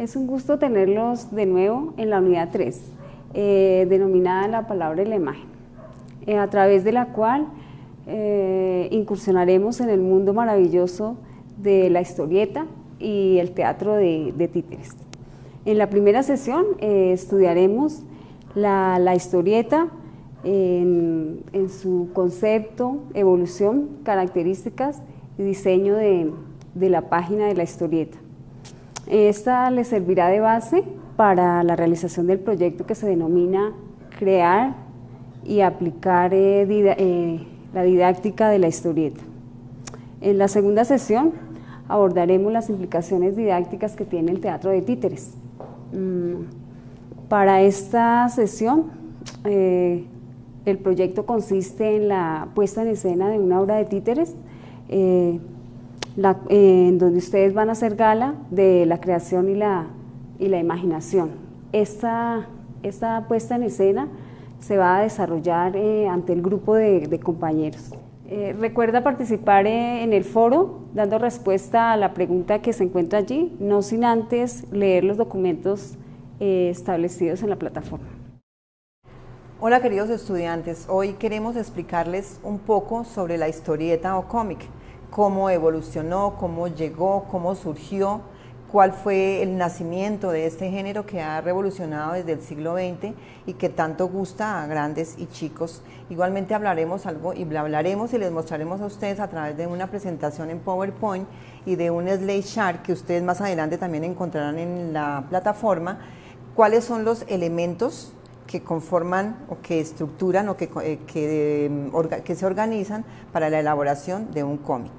Es un gusto tenerlos de nuevo en la unidad 3, denominada La palabra y la imagen, a través de la cual incursionaremos en el mundo maravilloso de la historieta y el teatro de títeres. En la primera sesión estudiaremos la historieta en su concepto, evolución, características y diseño de la página de la historieta. Esta les servirá de base para la realización del proyecto que se denomina crear y aplicar la didáctica de la historieta. En la segunda sesión abordaremos las implicaciones didácticas que tiene el teatro de títeres. Para esta sesión, el proyecto consiste en la puesta en escena de una obra de títeres, en donde ustedes van a hacer gala de la creación y la imaginación. Esta puesta en escena se va a desarrollar ante el grupo de compañeros. Recuerda participar en el foro dando respuesta a la pregunta que se encuentra allí, no sin antes leer los documentos establecidos en la plataforma. Hola queridos estudiantes, hoy queremos explicarles un poco sobre la historieta o cómic, cómo evolucionó, cómo llegó, cómo surgió, cuál fue el nacimiento de este género que ha revolucionado desde el siglo XX y que tanto gusta a grandes y chicos. Igualmente hablaremos y les mostraremos a ustedes a través de una presentación en PowerPoint y de un slideshare que ustedes más adelante también encontrarán en la plataforma, cuáles son los elementos que conforman o que estructuran o que se organizan para la elaboración de un cómic.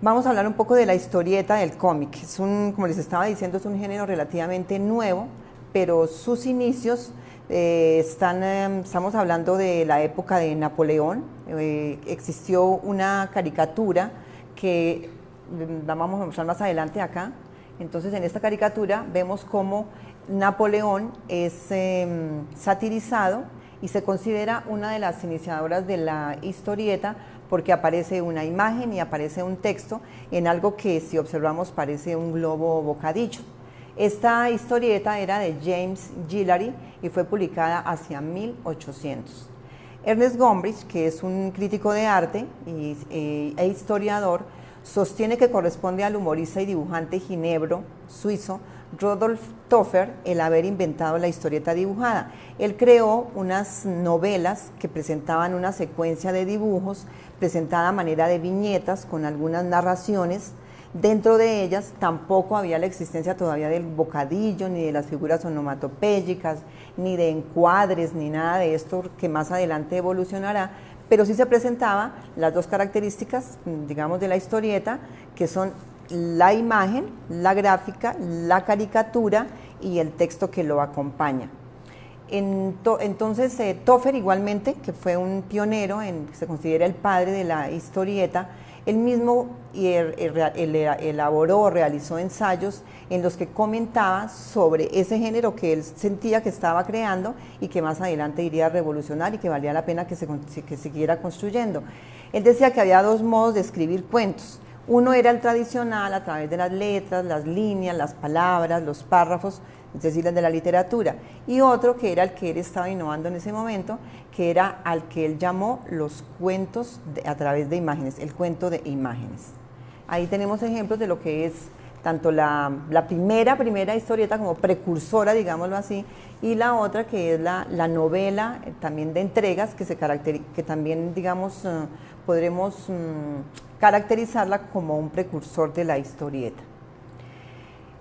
Vamos a hablar un poco de la historieta del cómic. Como les estaba diciendo, es un género relativamente nuevo, pero sus inicios estamos hablando de la época de Napoleón. Existió una caricatura que vamos a mostrar más adelante acá. Entonces, en esta caricatura vemos cómo Napoleón es satirizado y se considera una de las iniciadoras de la historieta porque aparece una imagen y aparece un texto en algo que, si observamos, parece un globo bocadillo. Esta historieta era de James Gillary y fue publicada hacia 1800. Ernest Gombrich, que es un crítico de arte e historiador, sostiene que corresponde al humorista y dibujante ginebro suizo Rodolphe Toffer el haber inventado la historieta dibujada. Él creó unas novelas que presentaban una secuencia de dibujos presentada a manera de viñetas con algunas narraciones. Dentro de ellas tampoco había la existencia todavía del bocadillo, ni de las figuras onomatopéyicas, ni de encuadres, ni nada de esto que más adelante evolucionará, pero sí se presentaba las dos características, digamos, de la historieta, que son la imagen, la gráfica, la caricatura y el texto que lo acompaña. Entonces, Toffer igualmente, que fue un pionero, se considera el padre de la historieta, él mismo elaboró, realizó ensayos en los que comentaba sobre ese género que él sentía que estaba creando y que más adelante iría a revolucionar y que valía la pena que se siguiera construyendo. Él decía que había dos modos de escribir cuentos. Uno era el tradicional, a través de las letras, las líneas, las palabras, los párrafos, es decir, el de la literatura, y otro que era el que él estaba innovando en ese momento, que era al que él llamó los cuentos a través de imágenes, el cuento de imágenes. Ahí tenemos ejemplos de lo que es tanto la primera historieta como precursora, digámoslo así, y la otra que es la novela también de entregas, que también, digamos, podremos caracterizarla como un precursor de la historieta.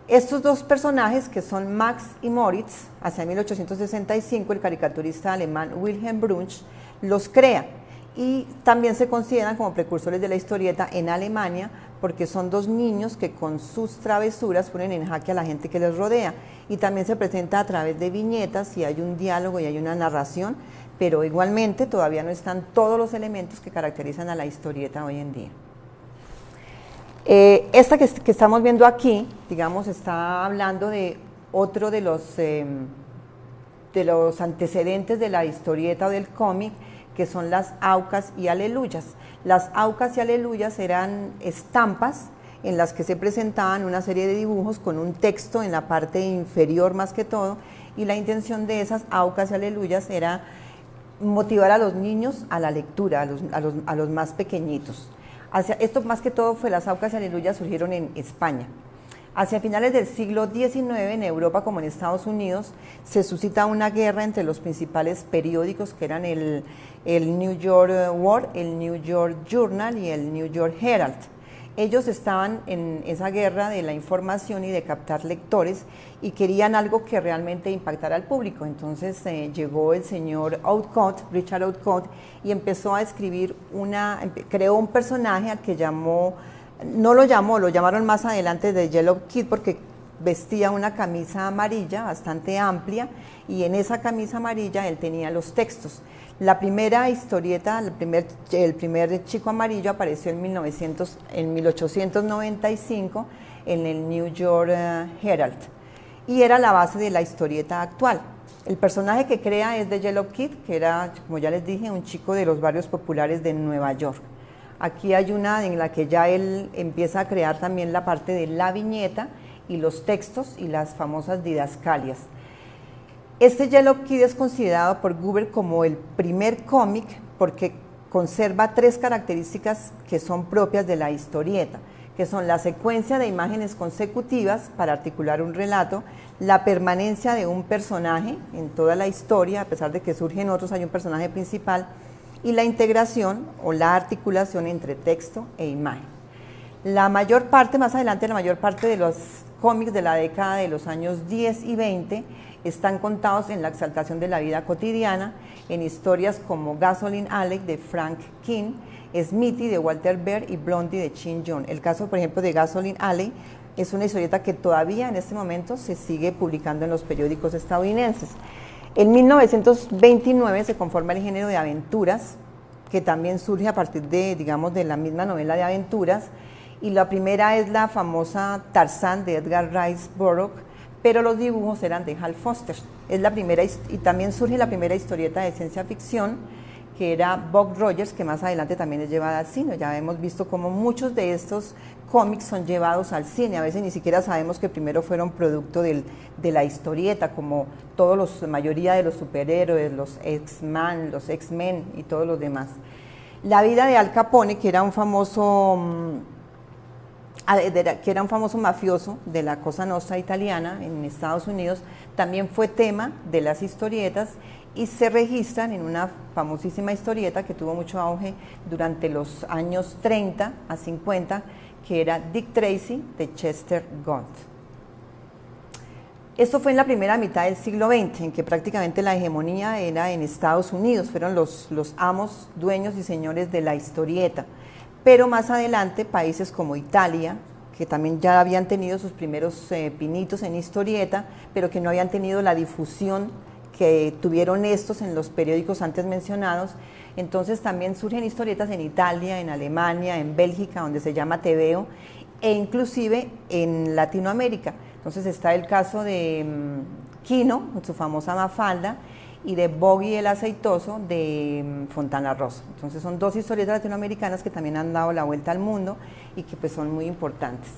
Estos dos personajes, que son Max y Moritz, hacia 1865 el caricaturista alemán Wilhelm Brunsch los crea y también se consideran como precursores de la historieta en Alemania porque son dos niños que con sus travesuras ponen en jaque a la gente que les rodea y también se presenta a través de viñetas y hay un diálogo y hay una narración, pero igualmente todavía no están todos los elementos que caracterizan a la historieta hoy en día. Esta que estamos viendo aquí, digamos, está hablando de otro de los antecedentes de la historieta o del cómic, que son las aucas y aleluyas. Las aucas y aleluyas eran estampas en las que se presentaban una serie de dibujos con un texto en la parte inferior más que todo, y la intención de esas aucas y aleluyas era motivar a los niños a la lectura, a los más pequeñitos. Esto más que todo fue, las aucas y aleluyas surgieron en España. Hacia finales del siglo XIX, en Europa como en Estados Unidos, se suscita una guerra entre los principales periódicos, que eran el New York World, el New York Journal y el New York Herald. Ellos estaban en esa guerra de la información y de captar lectores y querían algo que realmente impactara al público. Entonces llegó el señor Outcott, Richard Outcott, y empezó a escribir creó un personaje al que lo llamaron más adelante The Yellow Kid, porque vestía una camisa amarilla bastante amplia, y en esa camisa amarilla él tenía los textos. La primera historieta, el primer chico amarillo apareció en 1895 en el New York Herald, y era la base de la historieta actual. El personaje que crea es The Yellow Kid, que era, como ya les dije, un chico de los barrios populares de Nueva York. Aquí hay una en la que ya él empieza a crear también la parte de la viñeta y los textos y las famosas didascalias. Este Yellow Kid es considerado por Google como el primer cómic porque conserva 3 características que son propias de la historieta, que son la secuencia de imágenes consecutivas para articular un relato, la permanencia de un personaje en toda la historia, a pesar de que surgen otros, hay un personaje principal, y la integración o la articulación entre texto e imagen. Más adelante, la mayor parte de los cómics de la década de los años 10 y 20 están contados en la exaltación de la vida cotidiana, en historias como Gasoline Alley de Frank King, Smithy de Walter Baer y Blondie de Chin John. El caso, por ejemplo, de Gasoline Alley es una historieta que todavía en este momento se sigue publicando en los periódicos estadounidenses. En 1929 se conforma el género de aventuras, que también surge a partir de, digamos, de la misma novela de aventuras, y la primera es la famosa Tarzán de Edgar Rice Burroughs, pero los dibujos eran de Hal Foster. Es la primera, y también surge la primera historieta de ciencia ficción, que era Buck Rogers, que más adelante también es llevada al cine. Ya hemos visto cómo muchos de estos cómics son llevados al cine, a veces ni siquiera sabemos que primero fueron producto de la historieta, como la mayoría de los superhéroes, los X-Men y todos los demás. La vida de Al Capone, que era un famoso mafioso de la Cosa Nostra italiana en Estados Unidos, también fue tema de las historietas, y se registran en una famosísima historieta que tuvo mucho auge durante los años 30 a 50, que era Dick Tracy de Chester Gould. Esto fue en la primera mitad del siglo XX, en que prácticamente la hegemonía era en Estados Unidos, fueron los amos, dueños y señores de la historieta. Pero más adelante países como Italia, que también ya habían tenido sus primeros pinitos en historieta, pero que no habían tenido la difusión que tuvieron estos en los periódicos antes mencionados. Entonces también surgen historietas en Italia, en Alemania, en Bélgica, donde se llama TVO, e inclusive en Latinoamérica. Entonces está el caso de Quino, con su famosa Mafalda, y de Boggy el Aceitoso de Fontana Rosa. Entonces son 2 historietas latinoamericanas que también han dado la vuelta al mundo y que pues son muy importantes.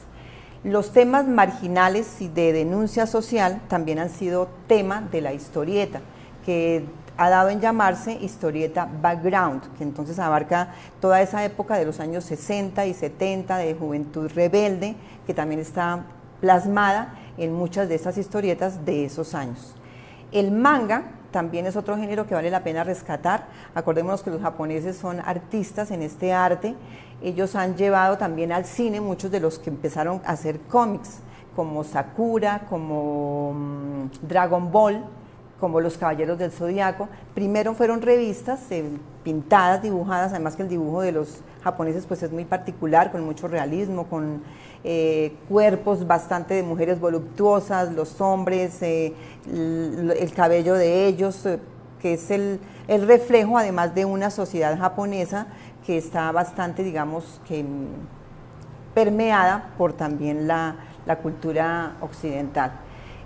Los temas marginales y de denuncia social también han sido tema de la historieta, que ha dado en llamarse historieta background, que entonces abarca toda esa época de los años 60 y 70 de juventud rebelde, que también está plasmada en muchas de esas historietas de esos años. El manga también es otro género que vale la pena rescatar. Acordémonos que los japoneses son artistas en este arte. Ellos han llevado también al cine muchos de los que empezaron a hacer cómics, como Sakura, como Dragon Ball, como Los Caballeros del Zodiaco. Primero fueron revistas pintadas, dibujadas, además que el dibujo de los japoneses pues es muy particular, con mucho realismo, con cuerpos bastante de mujeres voluptuosas, los hombres, el cabello de ellos, que es el reflejo además de una sociedad japonesa que está bastante, digamos, que permeada por también la cultura occidental.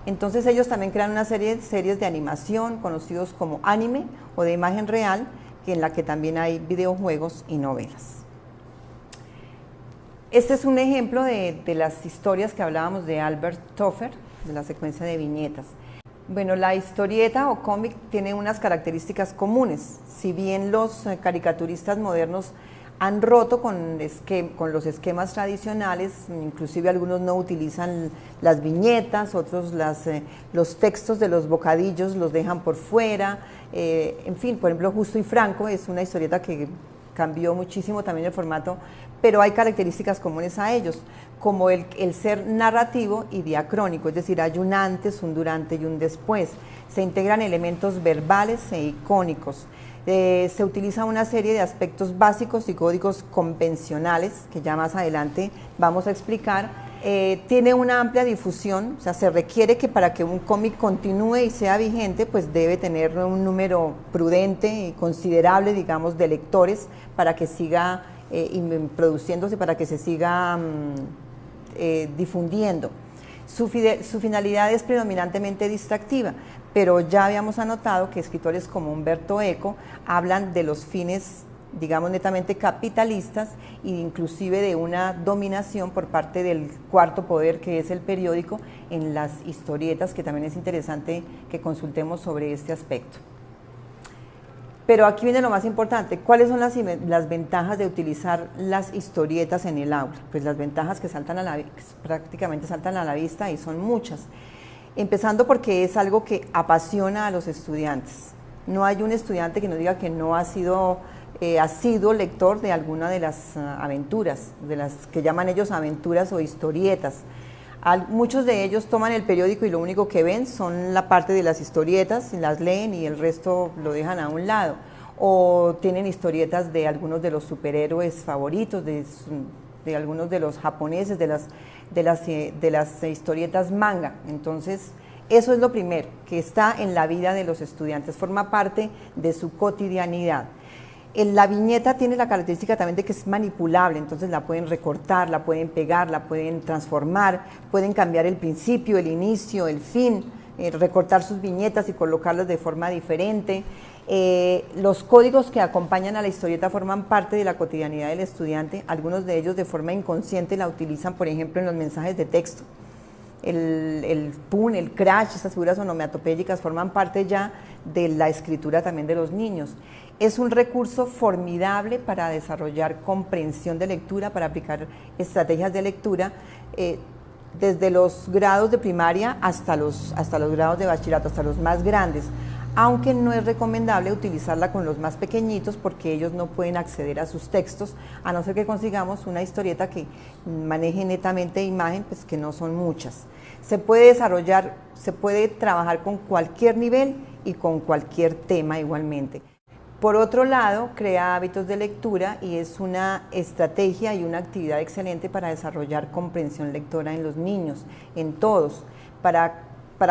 Entonces ellos también crean una series de animación conocidos como anime o de imagen real, en la que también hay videojuegos y novelas. Este es un ejemplo de las historias que hablábamos de Albert Toffer, de la secuencia de viñetas. Bueno, la historieta o cómic tiene unas características comunes. Si bien los caricaturistas modernos han roto con los esquemas tradicionales, inclusive algunos no utilizan las viñetas, otros los textos de los bocadillos los dejan por fuera. En fin, por ejemplo, Justo y Franco es una historieta que cambió muchísimo también el formato, pero hay características comunes a ellos, como el ser narrativo y diacrónico, es decir, hay un antes, un durante y un después. Se integran elementos verbales e icónicos. Se utiliza una serie de aspectos básicos y códigos convencionales, que ya más adelante vamos a explicar. Tiene una amplia difusión, o sea, se requiere que para que un cómic continúe y sea vigente, pues debe tener un número prudente y considerable, digamos, de lectores para que siga produciéndose, para que se siga difundiendo. Su finalidad es predominantemente distractiva, pero ya habíamos anotado que escritores como Umberto Eco hablan de los fines, digamos, netamente capitalistas e inclusive de una dominación por parte del cuarto poder, que es el periódico, en las historietas, que también es interesante que consultemos sobre este aspecto. Pero aquí viene lo más importante, ¿cuáles son las ventajas de utilizar las historietas en el aula? Pues las ventajas que prácticamente saltan a la vista, y son muchas. Empezando porque es algo que apasiona a los estudiantes. No hay un estudiante que nos diga que no ha sido lector de alguna de las aventuras, de las que llaman ellos aventuras o historietas. Muchos de ellos toman el periódico y lo único que ven son la parte de las historietas, las leen y el resto lo dejan a un lado. O tienen historietas de algunos de los superhéroes favoritos, de algunos de los japoneses, de las historietas manga. Entonces, eso es lo primero, que está en la vida de los estudiantes, forma parte de su cotidianidad. La viñeta tiene la característica también de que es manipulable, entonces la pueden recortar, la pueden pegar, la pueden transformar, pueden cambiar el principio, el inicio, el fin, recortar sus viñetas y colocarlas de forma diferente. Los códigos que acompañan a la historieta forman parte de la cotidianidad del estudiante, algunos de ellos de forma inconsciente la utilizan, por ejemplo, en los mensajes de texto. El pun, el crash, estas figuras onomatopéyicas forman parte ya de la escritura también de los niños. Es un recurso formidable para desarrollar comprensión de lectura, para aplicar estrategias de lectura, desde los grados de primaria hasta los grados de bachillerato, hasta los más grandes, aunque no es recomendable utilizarla con los más pequeñitos porque ellos no pueden acceder a sus textos, a no ser que consigamos una historieta que maneje netamente imagen, pues que no son muchas. Se puede trabajar con cualquier nivel y con cualquier tema igualmente. Por otro lado, crea hábitos de lectura y es una estrategia y una actividad excelente para desarrollar comprensión lectora en los niños, en todos, para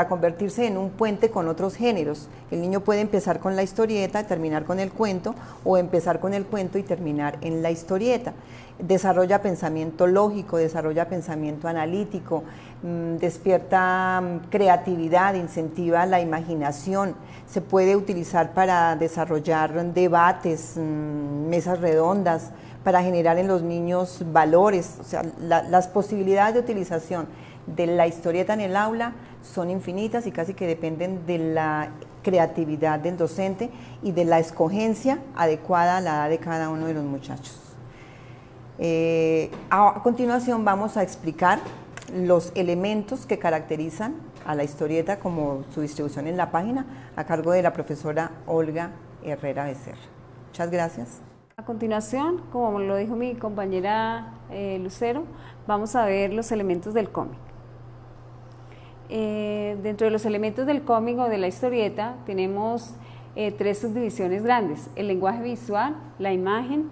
convertirse en un puente con otros géneros. El niño puede empezar con la historieta, terminar con el cuento, o empezar con el cuento y terminar en la historieta. Desarrolla pensamiento lógico, desarrolla pensamiento analítico, despierta creatividad, incentiva la imaginación. Se puede utilizar para desarrollar debates, mesas redondas, para generar en los niños valores. O sea, las posibilidades de utilización de la historieta en el aula son infinitas y casi que dependen de la creatividad del docente y de la escogencia adecuada a la edad de cada uno de los muchachos. A continuación vamos a explicar los elementos que caracterizan a la historieta, como su distribución en la página, a cargo de la profesora Olga Herrera Becerra. Muchas gracias. A continuación, como lo dijo mi compañera Lucero, vamos a ver los elementos del cómic. Dentro de los elementos del cómic o de la historieta tenemos tres subdivisiones grandes: el lenguaje visual, la imagen,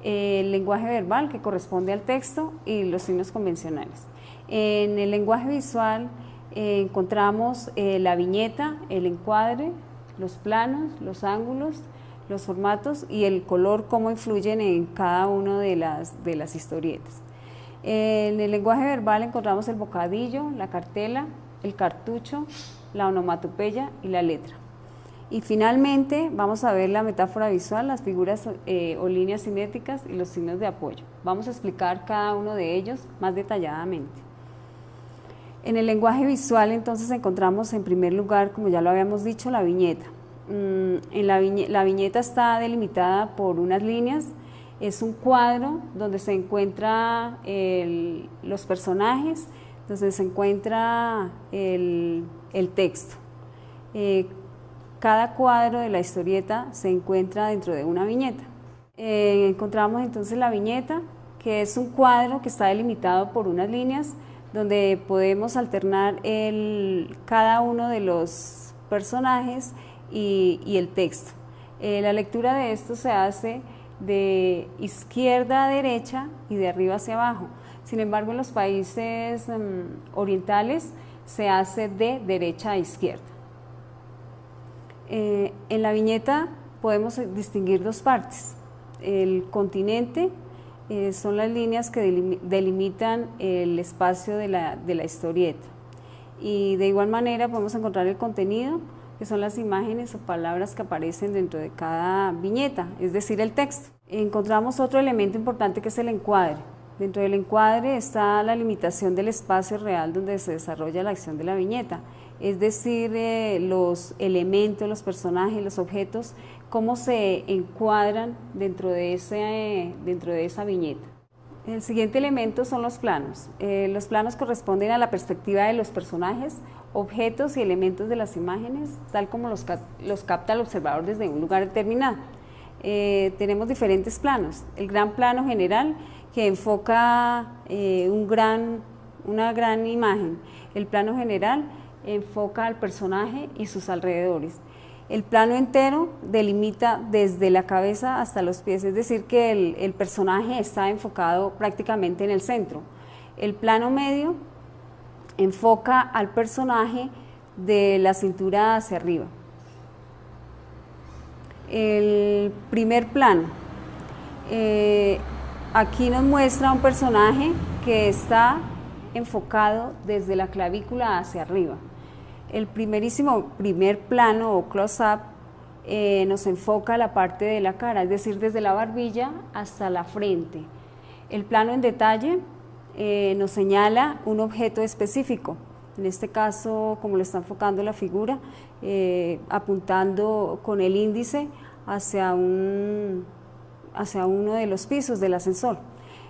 el lenguaje verbal, que corresponde al texto, y los signos convencionales. En el lenguaje visual encontramos la viñeta, el encuadre, los planos, los ángulos, los formatos y el color, cómo influyen en cada una de las historietas. En el lenguaje verbal encontramos el bocadillo, la cartela, el cartucho, la onomatopeya y la letra. Y finalmente vamos a ver la metáfora visual, las figuras o líneas cinéticas y los signos de apoyo. Vamos a explicar cada uno de ellos más detalladamente. En el lenguaje visual entonces encontramos en primer lugar, como ya lo habíamos dicho, la viñeta. La viñeta está delimitada por unas líneas, es un cuadro donde se encuentran los personajes, donde se encuentra el texto. Cada cuadro de la historieta se encuentra dentro de una viñeta. Encontramos entonces la viñeta, que es un cuadro que está delimitado por unas líneas, donde podemos alternar cada uno de los personajes y el texto. La lectura de esto se hace de izquierda a derecha y de arriba hacia abajo. Sin embargo, en los países orientales se hace de derecha a izquierda. En la viñeta podemos distinguir dos partes. El continente son las líneas que delimitan el espacio de la historieta, y de igual manera podemos encontrar el contenido, que son las imágenes o palabras que aparecen dentro de cada viñeta, es decir, el texto. Encontramos otro elemento importante, que es el encuadre. Dentro del encuadre está la limitación del espacio real donde se desarrolla la acción de la viñeta, es decir, los elementos, los personajes, los objetos, cómo se encuadran dentro de esa viñeta. El siguiente elemento son los planos. Los planos corresponden a la perspectiva de los personajes, objetos y elementos de las imágenes, tal como los capta el observador desde un lugar determinado. Tenemos diferentes planos. El gran plano general, que enfoca una gran imagen. El plano general enfoca al personaje y sus alrededores. El plano entero delimita desde la cabeza hasta los pies, es decir, que el personaje está enfocado prácticamente en el centro. El plano medio enfoca al personaje de la cintura hacia arriba. El primer plano, aquí nos muestra un personaje que está enfocado desde la clavícula hacia arriba. El primer plano o close-up nos enfoca la parte de la cara, es decir, desde la barbilla hasta la frente. El plano en detalle nos señala un objeto específico, en este caso, como lo está enfocando la figura, apuntando con el índice hacia uno de los pisos del ascensor.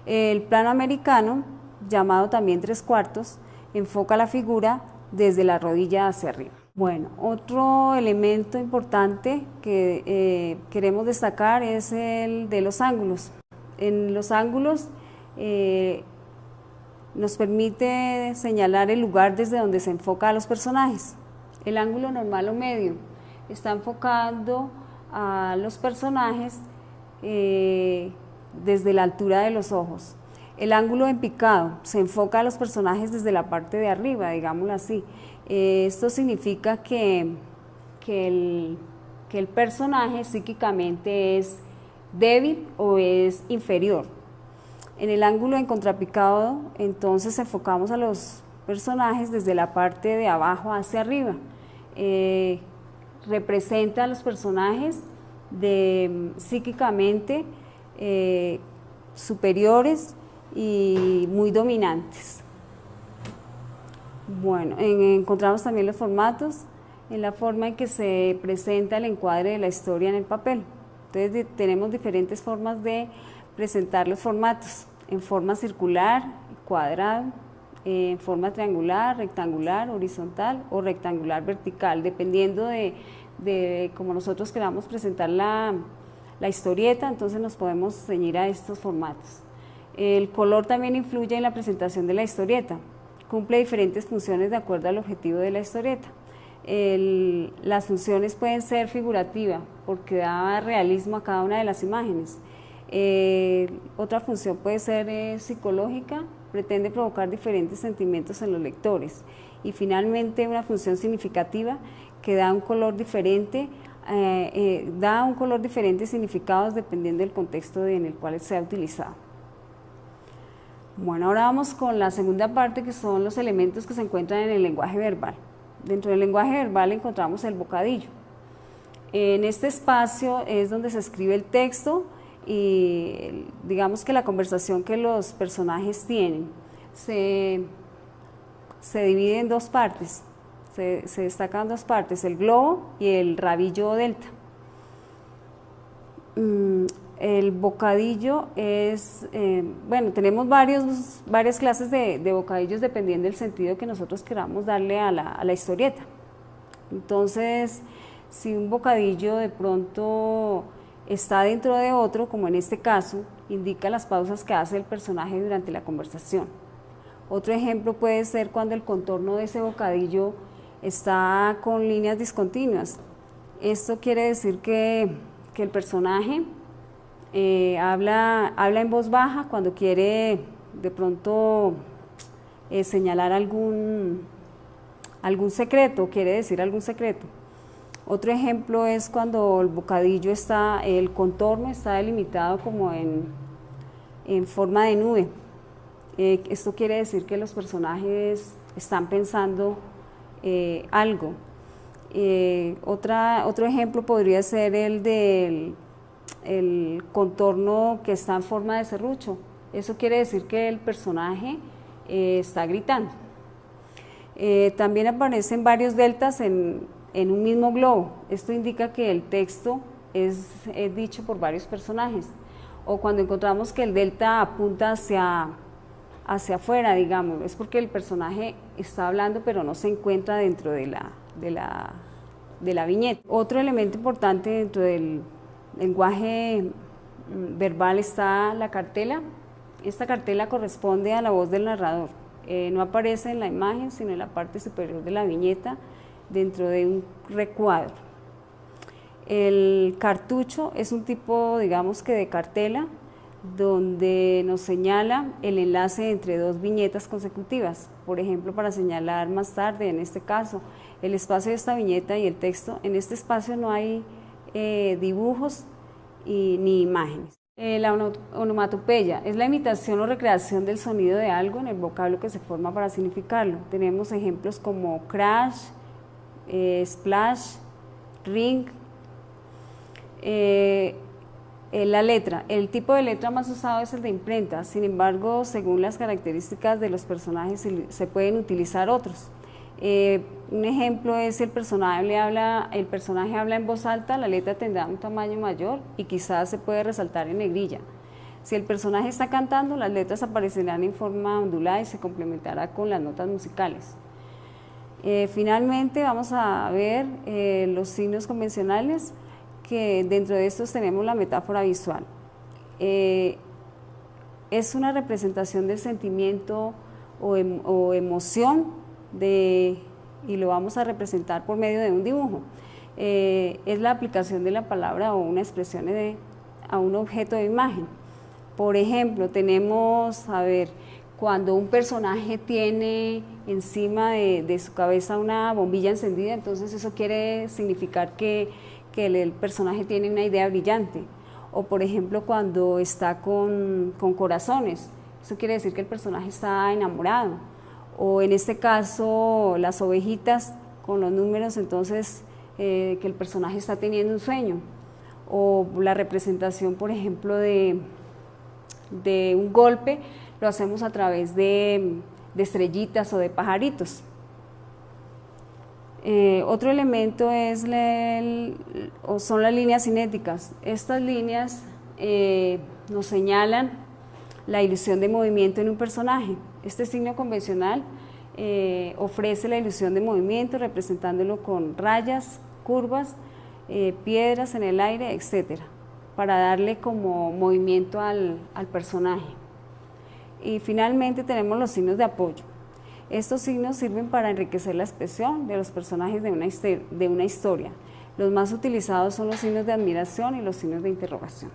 El plano americano, llamado también 3/4, enfoca la figura desde la rodilla hacia arriba. Bueno, otro elemento importante que queremos destacar es el de los ángulos. En los ángulos nos permite señalar el lugar desde donde se enfoca a los personajes. El ángulo normal o medio está enfocando a los personajes desde la altura de los ojos. El ángulo en picado se enfoca a los personajes desde la parte de arriba, digámoslo así. Esto significa que el personaje psíquicamente es débil o es inferior. En el ángulo en contrapicado, entonces enfocamos a los personajes desde la parte de abajo hacia arriba. Representa a los personajes psíquicamente superiores y muy dominantes. Bueno, encontramos también los formatos, en la forma en que se presenta el encuadre de la historia en el papel. Entonces tenemos diferentes formas de presentar los formatos: en forma circular, cuadrado, en forma triangular, rectangular, horizontal o rectangular vertical, dependiendo de cómo nosotros queramos presentar la historieta. Entonces nos podemos ceñir a estos formatos. El color también influye en la presentación de la historieta, cumple diferentes funciones de acuerdo al objetivo de la historieta. Las funciones pueden ser figurativas, porque da realismo a cada una de las imágenes. Otra función puede ser psicológica, pretende provocar diferentes sentimientos en los lectores. Y finalmente una función significativa, que da un color diferente, significados dependiendo del contexto en el cual sea utilizado. Bueno, ahora vamos con la segunda parte, que son los elementos que se encuentran en el lenguaje verbal. Dentro del lenguaje verbal encontramos el vocadillo. En este espacio es donde se escribe el texto y digamos que la conversación que los personajes tienen se divide en dos partes, se destacan dos partes, el globo y el rabillo delta. El bocadillo es, bueno, tenemos varias clases de bocadillos dependiendo del sentido que nosotros queramos darle a la historieta. Entonces, si un bocadillo de pronto está dentro de otro, como en este caso, indica las pausas que hace el personaje durante la conversación. Otro ejemplo puede ser cuando el contorno de ese bocadillo está con líneas discontinuas. Esto quiere decir que el personaje habla en voz baja cuando quiere de pronto señalar algún secreto, quiere decir algún secreto. Otro ejemplo es cuando el bocadillo el contorno está delimitado como en forma de nube. Esto quiere decir que los personajes están pensando algo. Otro ejemplo podría ser el del contorno que está en forma de serrucho. Eso quiere decir que el personaje está gritando. También aparecen varios deltas en un mismo globo. Esto indica que el texto es dicho por varios personajes. O cuando encontramos que el delta apunta hacia afuera, digamos, es porque el personaje está hablando pero no se encuentra dentro de la viñeta. Otro elemento importante dentro del lenguaje verbal está la cartela. Esta cartela corresponde a la voz del narrador. No aparece en la imagen, sino en la parte superior de la viñeta, dentro de un recuadro. El cartucho es un tipo, digamos que de cartela, donde nos señala el enlace entre dos viñetas consecutivas, por ejemplo, para señalar más tarde, en este caso, el espacio de esta viñeta y el texto. En este espacio no hay dibujos ni imágenes. La onomatopeya es la imitación o recreación del sonido de algo en el vocablo que se forma para significarlo. Tenemos ejemplos como crash, splash, ring. La letra, el tipo de letra más usado es el de imprenta, sin embargo, según las características de los personajes se pueden utilizar otros. Un ejemplo es si el personaje habla en voz alta, la letra tendrá un tamaño mayor y quizás se puede resaltar en negrilla. Si el personaje está cantando, las letras aparecerán en forma ondulada y se complementará con las notas musicales. Finalmente vamos a ver los signos convencionales, que dentro de estos tenemos la metáfora visual. Es una representación del sentimiento o emoción y lo vamos a representar por medio de un dibujo. Es la aplicación de la palabra o una expresión a un objeto de imagen. Por ejemplo, tenemos, cuando un personaje tiene encima de su cabeza una bombilla encendida, entonces eso quiere significar que el personaje tiene una idea brillante. O por ejemplo, cuando está con corazones, eso quiere decir que el personaje está enamorado. O en este caso, las ovejitas con los números, entonces que el personaje está teniendo un sueño. O la representación, por ejemplo, de un golpe, lo hacemos a través de estrellitas o de pajaritos. Otro elemento son las líneas cinéticas. Estas líneas nos señalan la ilusión de movimiento en un personaje. Este signo convencional ofrece la ilusión de movimiento representándolo con rayas, curvas, piedras en el aire, etc., para darle como movimiento al personaje. Y finalmente tenemos los signos de apoyo. Estos signos sirven para enriquecer la expresión de los personajes de una historia. Los más utilizados son los signos de admiración y los signos de interrogación.